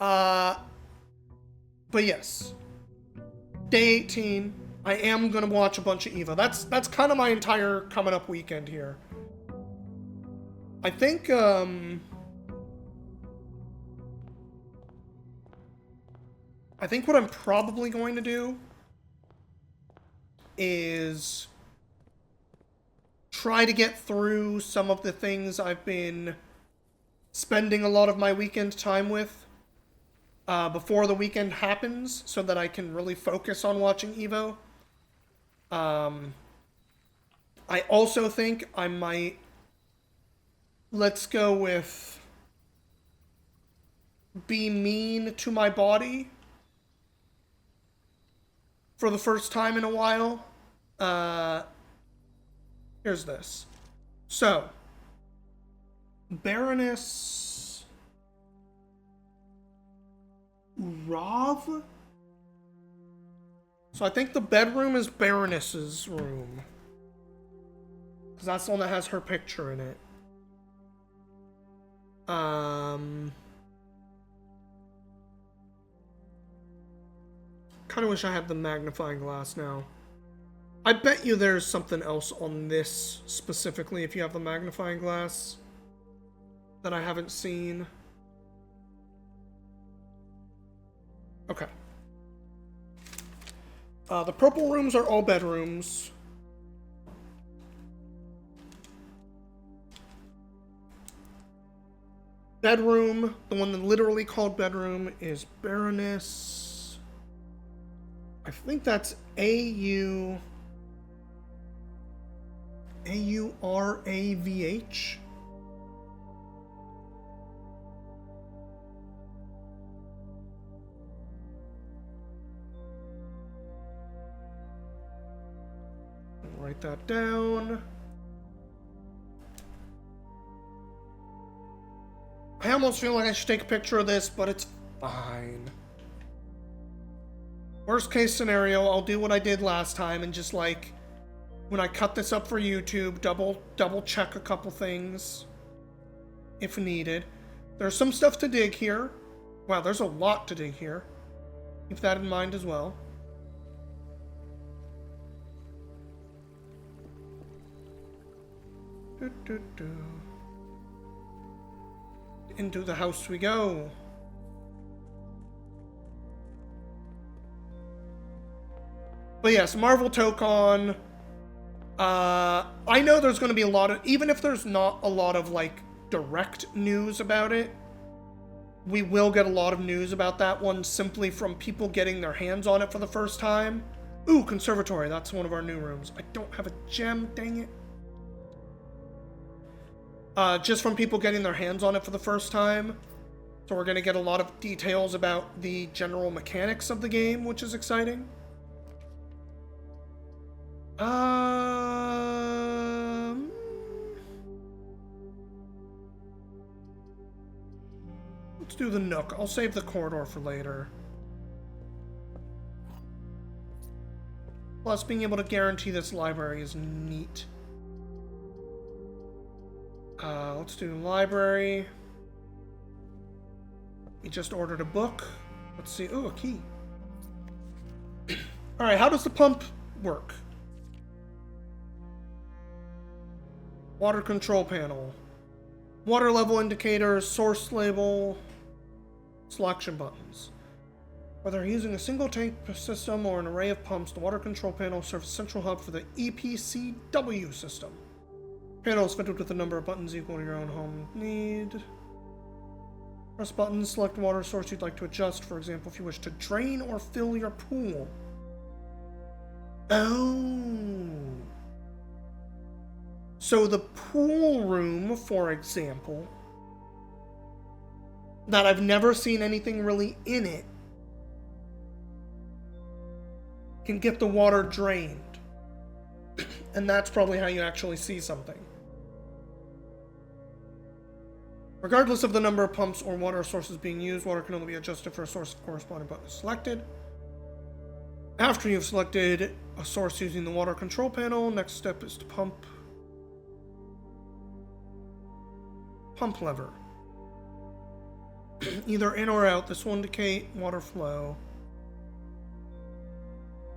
Uh, but yes, day 18. I am gonna watch a bunch of EVO. That's kind of my entire coming up weekend here. I think what I'm probably going to do is try to get through some of the things I've been spending a lot of my weekend time with before the weekend happens, so that I can really focus on watching EVO. I also think I might, let's go with, be mean to my body for the first time in a while. Here's this. So, Baroness Rav? So I think the bedroom is Baroness's room, because that's the one that has her picture in it. Kind of wish I had the magnifying glass now. I bet you there's something else on this specifically if you have the magnifying glass that I haven't seen. Okay. The purple rooms are all bedrooms. Bedroom, the one that literally called bedroom, is Baroness. I think that's A-U-R-A-V-H. Write that down. I almost feel like I should take a picture of this, but it's fine. Worst case scenario, I'll do what I did last time and just, like, when I cut this up for YouTube, double check a couple things if needed. There's some stuff to dig here. Wow, there's a lot to dig here. Keep that in mind as well. Into the house we go. But yes, Marvel Tokon. I know there's going to be a lot of, even if there's not a lot of, like, direct news about it, we will get a lot of news about that one simply from people getting their hands on it for the first time. Ooh, Conservatory, that's one of our new rooms. I don't have a gem, dang it. Just from people getting their hands on it for the first time. So we're going to get a lot of details about the general mechanics of the game, which is exciting. Let's do the Nook. I'll save the corridor for later. Plus, being able to guarantee this library is neat. Let's do library. We just ordered a book. Let's see. Ooh, a key. Alright, how does the pump work? Water control panel. Water level indicators, source label, selection buttons. Whether using a single tank system or an array of pumps, the water control panel serves as a central hub for the EPCW system. Panel is fitted with a number of buttons equal to your own home need. Press buttons, select water source you'd like to adjust. For example, if you wish to drain or fill your pool. Oh. So the pool room, for example, that I've never seen anything really in it, can get the water drained. And that's probably how you actually see something. Regardless of the number of pumps or water sources being used, water can only be adjusted for a source if corresponding button is selected. After you've selected a source using the water control panel, next step is to pump lever. Either in or out. This will indicate water flow.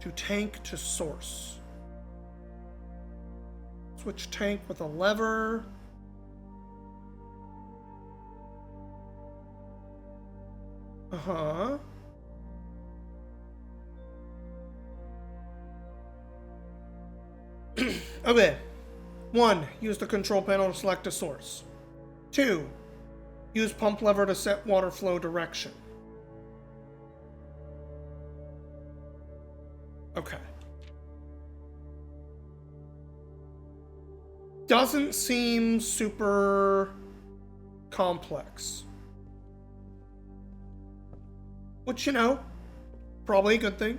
To tank to source. Switch tank with a lever. Uh-huh. Okay. 1. Use the control panel to select a source. 2. Use pump lever to set water flow direction. Okay. Doesn't seem super complex. Which, you know, probably a good thing.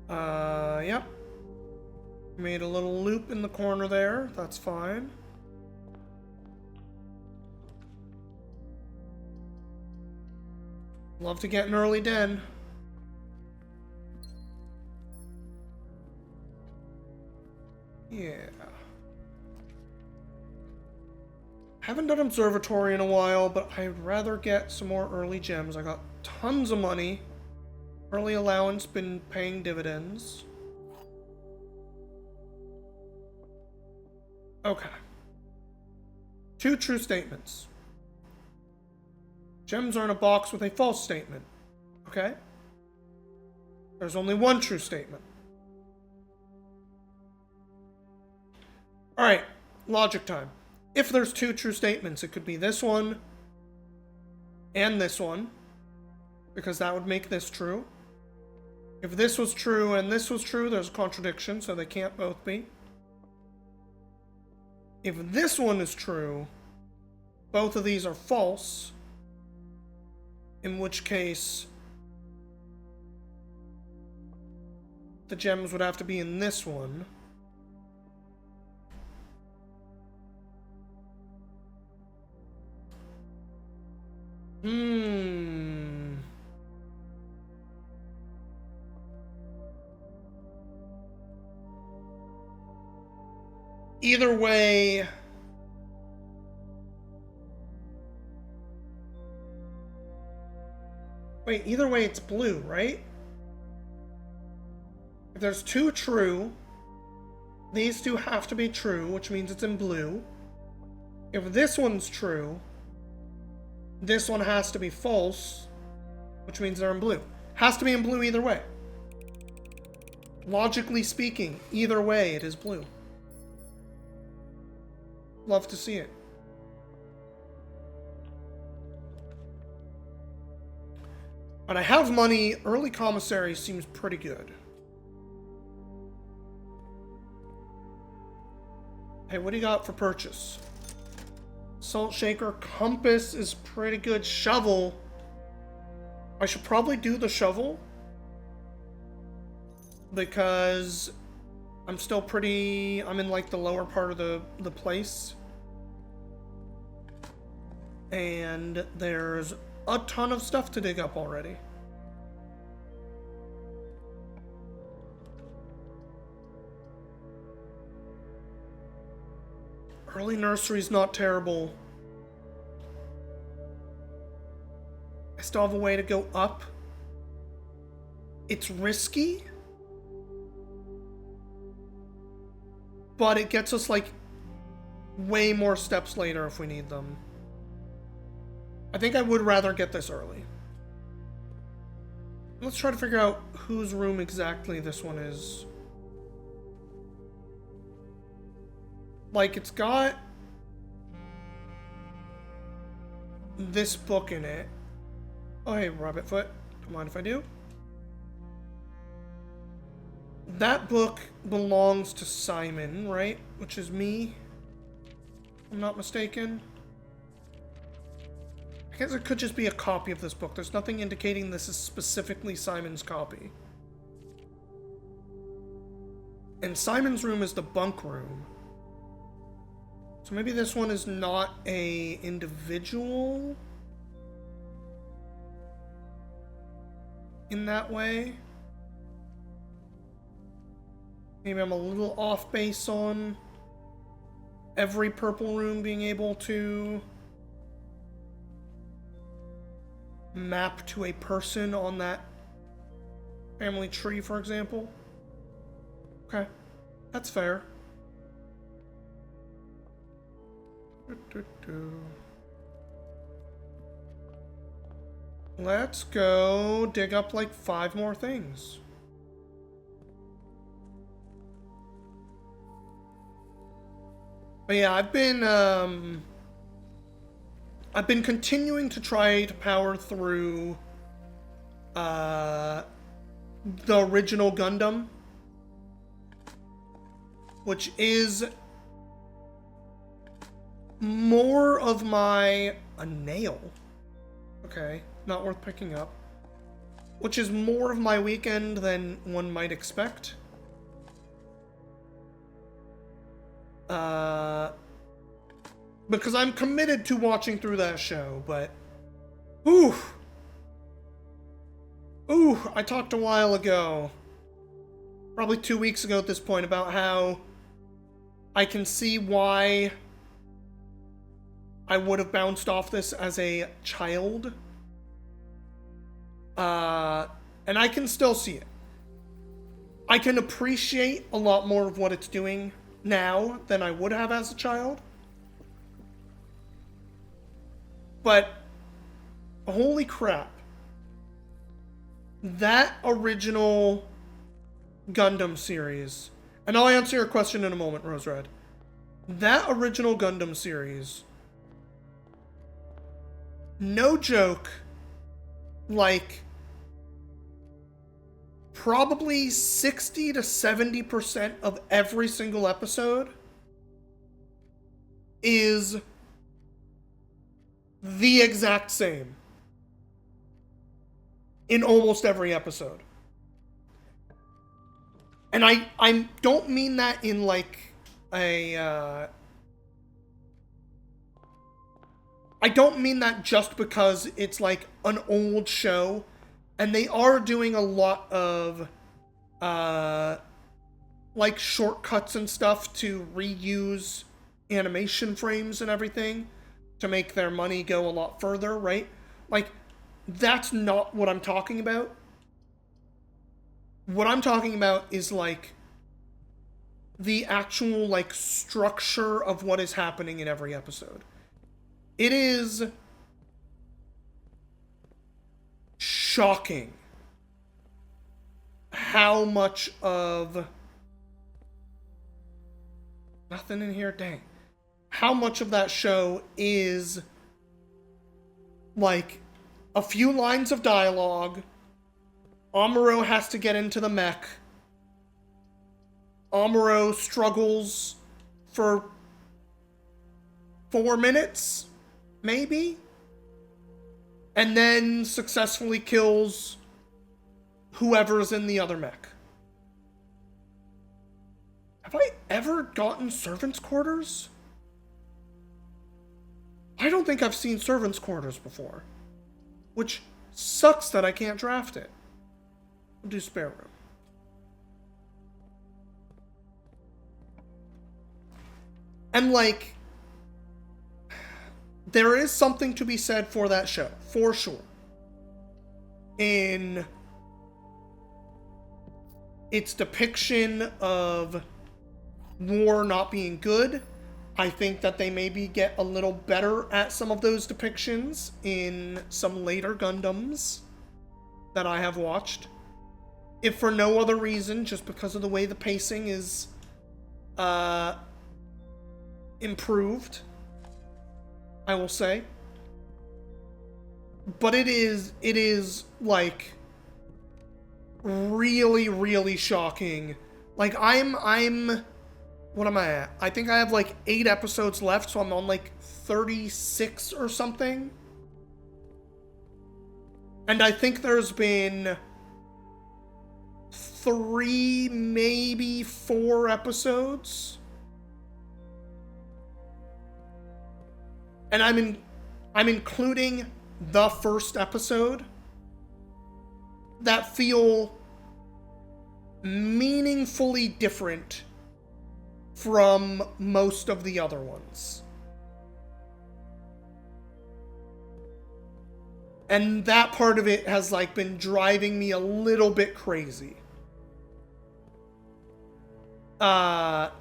Yep. Made a little loop in the corner there. That's fine. Love to get an early den. Yeah. Haven't done observatory in a while, but I'd rather get some more early gems. I got tons of money. Early allowance been paying dividends. Okay. 2 true statements. Gems are in a box with a false statement. Okay? There's only 1 true statement. Alright, logic time. If there's 2 true statements, it could be this one and this one, because that would make this true. If this was true and this was true, there's a contradiction, so they can't both be. If this one is true, both of these are false, in which case the gems would have to be in this one. Either way, wait, either way it's blue, right? If there's 2 true, these 2 have to be true, which means it's in blue. If this one's true, this one has to be false, which means they're in blue. Has to be in blue either way. Logically speaking, either way it is blue. Love to see it. But I have money. Early commissary seems pretty good. Hey, what do you got for purchase? Salt shaker. Compass is pretty good. Shovel. I should probably do the shovel, because I'm still pretty... I'm in like the lower part of the place. And there's a ton of stuff to dig up already. Early nursery's not terrible. I still have a way to go up. It's risky, but it gets us like way more steps later if we need them. I think I would rather get this early. Let's try to figure out whose room exactly this one is. Like, it's got this book in it. Oh, hey, Rabbitfoot. Don't mind if I do. That book belongs to Simon, right? Which is me, if I'm not mistaken. I guess it could just be a copy of this book. There's nothing indicating this is specifically Simon's copy. And Simon's room is the bunk room. So maybe this one is not a individual in that way. Maybe I'm a little off base on every purple room being able to map to a person on that family tree, for example. Okay, that's fair. Let's go dig up like 5 more things. But yeah, I've been continuing to try to power through the original Gundam, which is more of my... A nail. Okay, not worth picking up. Which is more of my weekend than one might expect. Because I'm committed to watching through that show, but... Ooh, I talked a while ago, probably 2 weeks ago at this point, about how I can see why I would have bounced off this as a child. And I can still see it. I can appreciate a lot more of what it's doing now than I would have as a child. But, holy crap. That original Gundam series, and I'll answer your question in a moment, Rose Red. That original Gundam series, no joke, like, probably 60 to 70% of every single episode is the exact same in almost every episode. And I don't mean that in like a I don't mean that just because it's like an old show, and they are doing a lot of like shortcuts and stuff to reuse animation frames and everything to make their money go a lot further, right? Like, that's not what I'm talking about. What I'm talking about is like the actual like structure of what is happening in every episode. It is shocking how much of... Nothing in here? Dang. How much of that show is like a few lines of dialogue. Amuro has to get into the mech. Amuro struggles for 4 minutes, maybe? And then successfully kills whoever's in the other mech. Have I ever gotten servants' quarters? I don't think I've seen servants' quarters before. Which sucks that I can't draft it. I'll do spare room. And like, there is something to be said for that show, for sure. In its depiction of war not being good. I think that they maybe get a little better at some of those depictions in some later Gundams that I have watched. If for no other reason, just because of the way the pacing is improved, I will say. But it is like really, really shocking. Like I'm what am I at? I think I have like 8 episodes left, so I'm on like 36 or something. And I think there's been 3, maybe 4 episodes. And I'm including the first episode that feel meaningfully different from most of the other ones. And that part of it has, like, been driving me a little bit crazy. But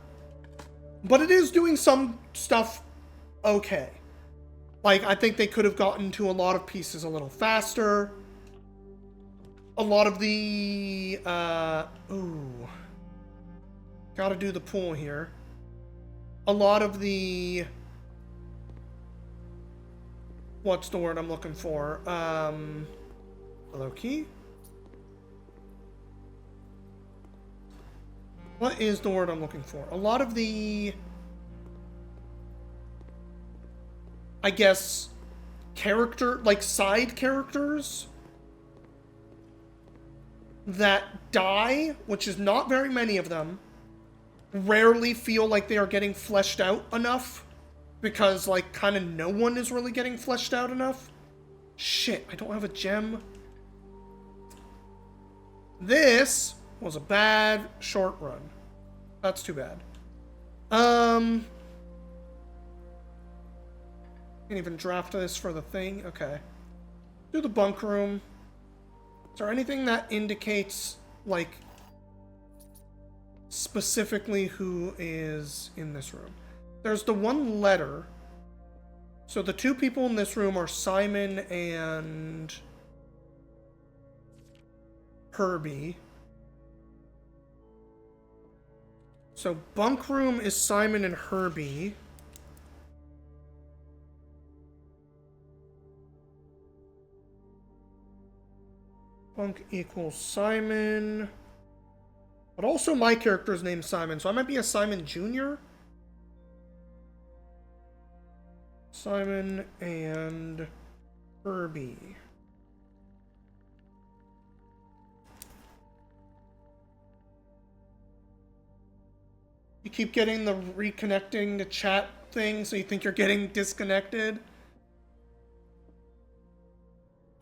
it is doing some stuff okay. Like, I think they could have gotten to a lot of pieces a little faster. A lot of the, ooh. Gotta do the pool here. A lot of the... What's the word I'm looking for? Hello, key? What is the word I'm looking for? A lot of the... I guess... character... like, side characters... that die, which is not very many of them, rarely feel like they are getting fleshed out enough. Because, like, kind of no one is really getting fleshed out enough. Shit, I don't have a gem. This was a bad short run. That's too bad. Can't even draft this for the thing. Okay. Do the bunk room. Is there anything that indicates, like, specifically who is in this room? There's the one letter. So the two people in this room are Simon and Herbie. So bunk room is Simon and Herbie. Bunk equals Simon. But also my character's named Simon, so I might be a Simon Jr.? Simon and Herbie. You keep getting the reconnecting to chat thing, so you think you're getting disconnected.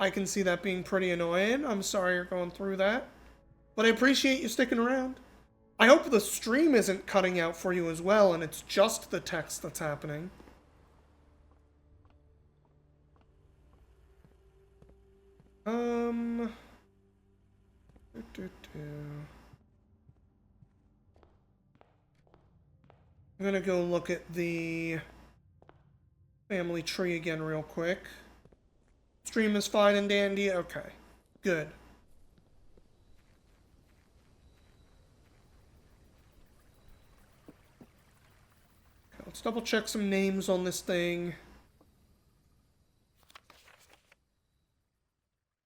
I can see that being pretty annoying. I'm sorry you're going through that. But I appreciate you sticking around. I hope the stream isn't cutting out for you as well, and it's just the text that's happening. I'm gonna go look at the family tree again real quick. Stream is fine and dandy. Okay, good. Okay, let's double check some names on this thing.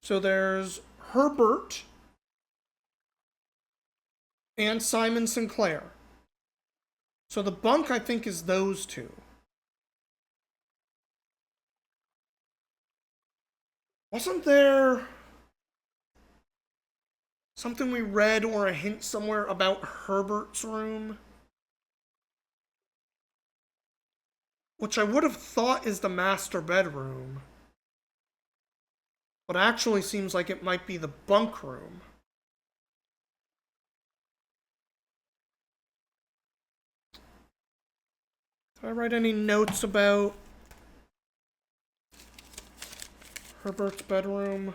So there's Herbert and Simon Sinclair. So the bunk, I think, is those two. Wasn't there something we read or a hint somewhere about Herbert's room? Which I would have thought is the master bedroom. But actually seems like it might be the bunk room. Did I write any notes about Herbert's bedroom?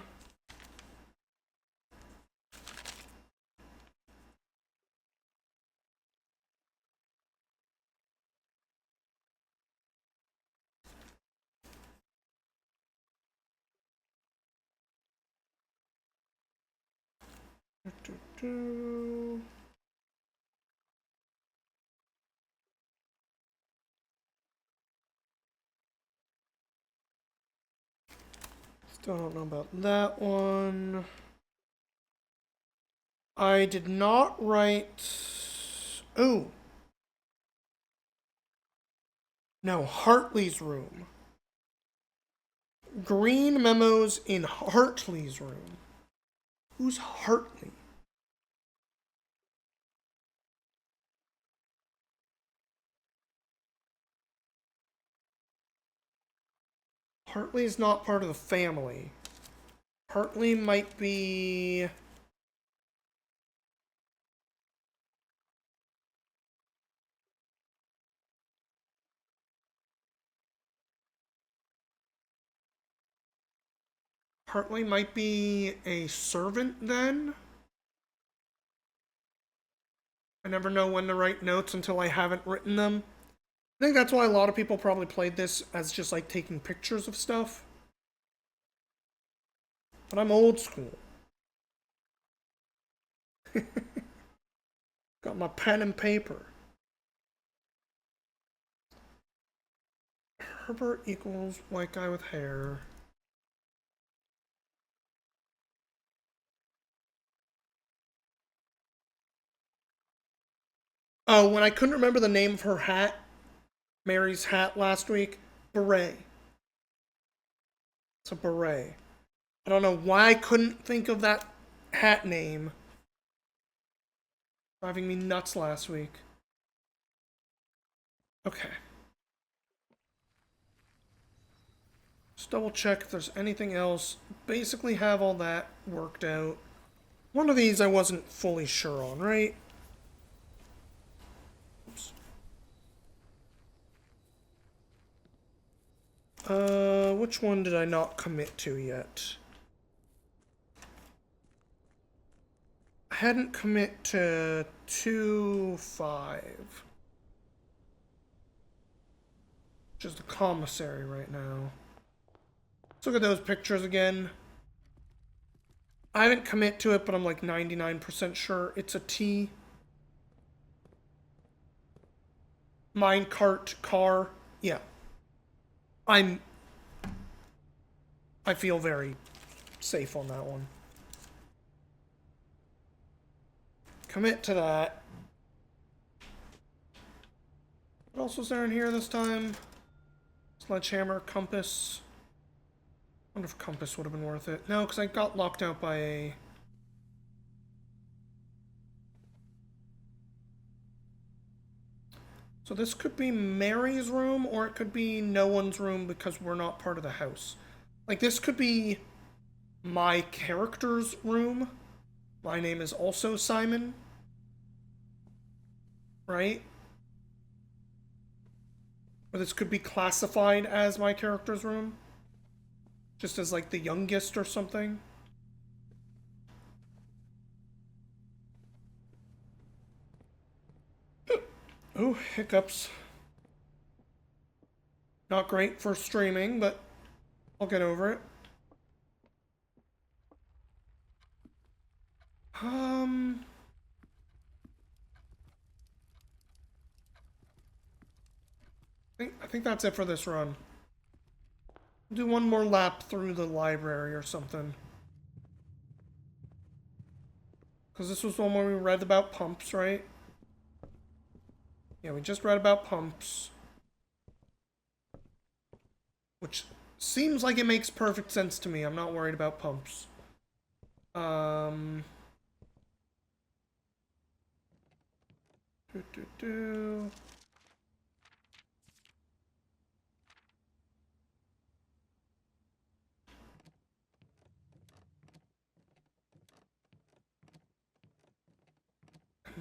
Still don't know about that one. I did not write... Oh. No, Hartley's room. Green memos in Hartley's room. Who's Hartley? Hartley is not part of the family. Hartley might be... Hartley might be a servant then. I never know when to write notes until I haven't written them. I think that's why a lot of people probably played this as just like taking pictures of stuff. But I'm old school. Got my pen and paper. Herbert equals white guy with hair. Oh, when I couldn't remember the name of her hat, Mary's hat last week, beret. It's a beret. I don't know why I couldn't think of that hat name. Driving me nuts last week. Okay. Just double check if there's anything else. Basically have all that worked out. One of these I wasn't fully sure on, right? Oops. Which one did I not commit to yet? I hadn't commit to 2-5. Which is the commissary right now. Let's look at those pictures again. I haven't commit to it, but I'm like 99% sure it's a T. Minecart car. Yeah. I feel very safe on that one. Commit to that. What else was there in here this time? Sledgehammer, compass. I wonder if compass would have been worth it. No, because I got locked out by a... So this could be Mary's room, or it could be no one's room because we're not part of the house. Like, this could be my character's room. My name is also Simon. Right? Or this could be classified as my character's room. Just as, like, the youngest or something. Oh, hiccups. Not great for streaming, but I'll get over it. I think that's it for this run. Do one more lap through the library or something. Because this was the one where we read about pumps, right? Yeah, we just read about pumps. Which seems like it makes perfect sense to me. I'm not worried about pumps. And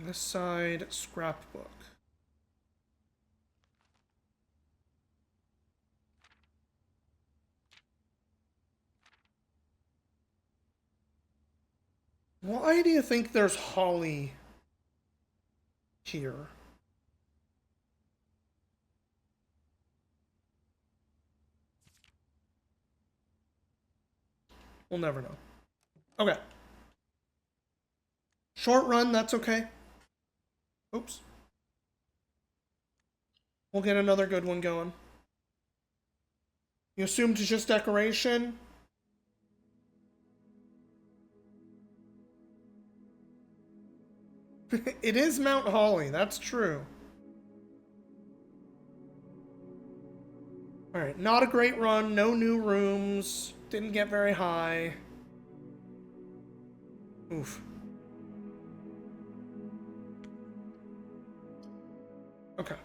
this side, scrapbook. Why do you think there's holly here? We'll never know. Okay. Short run, that's okay. Oops. We'll get another good one going. You assumed it's just decoration? It is Mount Holly, that's true. Alright, not a great run, no new rooms, didn't get very high. Oof. Okay.